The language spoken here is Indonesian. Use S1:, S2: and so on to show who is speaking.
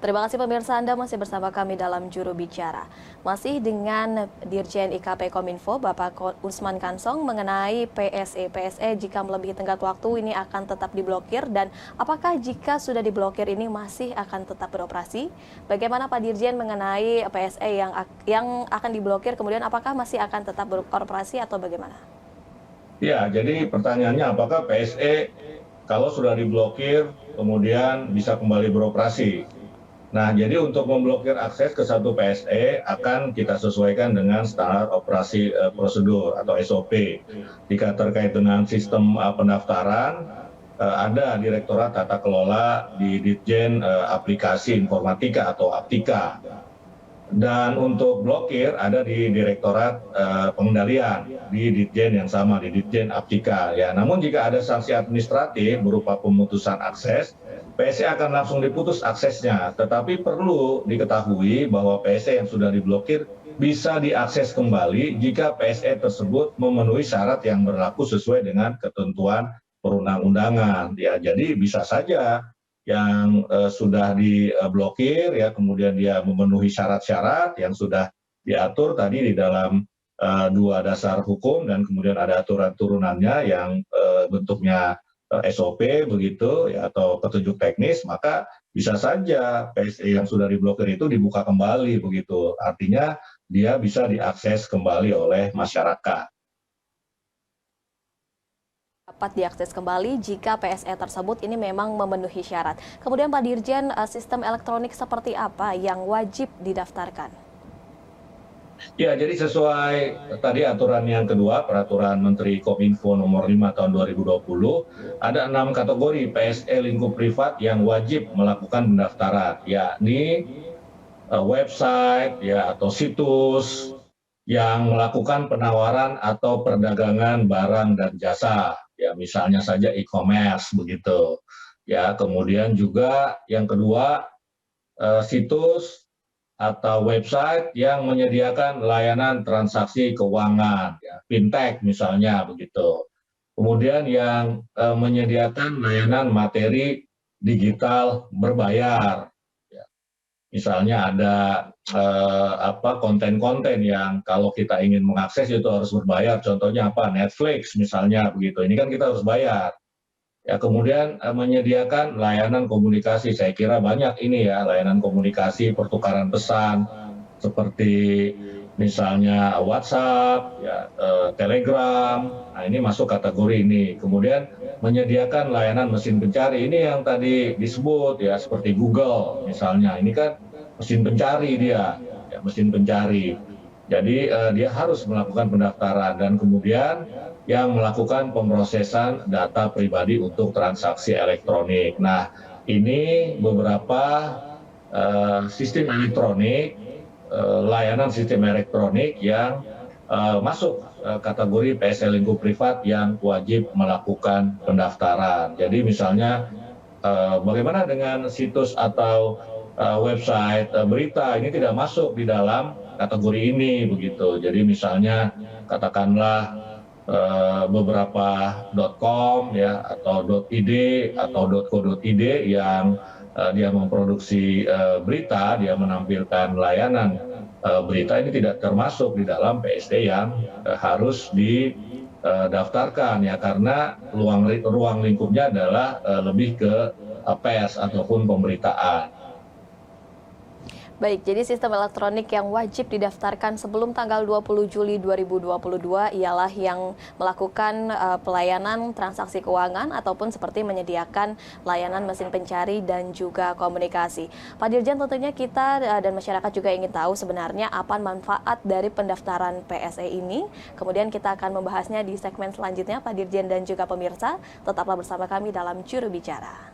S1: Terima kasih pemirsa, Anda masih bersama kami dalam Juru Bicara. Masih dengan Dirjen IKP Kominfo, Bapak Usman Kansong mengenai PSE. PSE jika melebihi tenggat waktu ini akan tetap diblokir dan apakah jika sudah diblokir ini masih akan tetap beroperasi? Bagaimana Pak Dirjen mengenai PSE yang akan diblokir, kemudian apakah masih akan tetap beroperasi atau bagaimana?
S2: Ya, jadi pertanyaannya apakah PSE kalau sudah diblokir kemudian bisa kembali beroperasi? Nah, jadi untuk memblokir akses ke satu PSE akan kita sesuaikan dengan standar operasi prosedur atau SOP. Jika terkait dengan sistem pendaftaran, ada Direktorat Tata Kelola di Ditjen Aplikasi Informatika atau Aptika. Dan untuk blokir ada di Direktorat Pengendalian di Ditjen yang sama, di Ditjen Aptika. Ya, namun jika ada sanksi administratif berupa pemutusan akses, PSE akan langsung diputus aksesnya. Tetapi perlu diketahui bahwa PSE yang sudah diblokir bisa diakses kembali jika PSE tersebut memenuhi syarat yang berlaku sesuai dengan ketentuan perundang-undangan. Ya, jadi bisa saja yang sudah diblokir ya kemudian dia memenuhi syarat-syarat yang sudah diatur tadi di dalam dua dasar hukum dan kemudian ada aturan turunannya yang bentuknya SOP begitu ya atau petunjuk teknis, maka bisa saja PSE yang sudah diblokir itu dibuka kembali begitu. Artinya dia bisa diakses kembali oleh masyarakat.
S1: Dapat diakses kembali jika PSE tersebut ini memang memenuhi syarat. Kemudian Pak Dirjen, sistem elektronik seperti apa yang wajib didaftarkan?
S2: Ya, jadi sesuai tadi aturan yang kedua, Peraturan Menteri Kominfo nomor 5 tahun 2020, ada 6 kategori PSE lingkup privat yang wajib melakukan pendaftaran, yakni website ya atau situs yang melakukan penawaran atau perdagangan barang dan jasa, ya misalnya saja e-commerce begitu. Ya, kemudian juga yang kedua situs atau website yang menyediakan layanan transaksi keuangan, ya, fintech misalnya begitu. Kemudian yang menyediakan layanan materi digital berbayar, ya. Misalnya ada konten-konten yang kalau kita ingin mengakses itu harus berbayar. Contohnya apa? Netflix misalnya begitu. Ini kan kita harus bayar. Ya, kemudian menyediakan layanan komunikasi, saya kira banyak ini ya, layanan komunikasi, pertukaran pesan, seperti misalnya WhatsApp, ya, Telegram, nah ini masuk kategori ini. Kemudian menyediakan layanan mesin pencari, ini yang tadi disebut ya, seperti Google misalnya, ini kan mesin pencari dia, ya, mesin pencari. Jadi dia harus melakukan pendaftaran dan kemudian yang melakukan pemrosesan data pribadi untuk transaksi elektronik. Nah, ini beberapa sistem elektronik, layanan sistem elektronik yang masuk kategori PSE lingkup privat yang wajib melakukan pendaftaran. Jadi misalnya bagaimana dengan situs atau website berita, ini tidak masuk di dalam kategori ini begitu. Jadi misalnya katakanlah beberapa .com ya atau .id atau .co.id yang dia memproduksi berita, dia menampilkan layanan berita, ini tidak termasuk di dalam PSE yang harus didaftarkan ya, karena ruang lingkupnya adalah lebih ke pers ataupun pemberitaan.
S1: Baik, jadi sistem elektronik yang wajib didaftarkan sebelum tanggal 20 Juli 2022 ialah yang melakukan pelayanan transaksi keuangan ataupun seperti menyediakan layanan mesin pencari dan juga komunikasi. Pak Dirjen, tentunya kita dan masyarakat juga ingin tahu sebenarnya apa manfaat dari pendaftaran PSE ini. Kemudian kita akan membahasnya di segmen selanjutnya, Pak Dirjen dan juga pemirsa. Tetaplah bersama kami dalam Juru Bicara.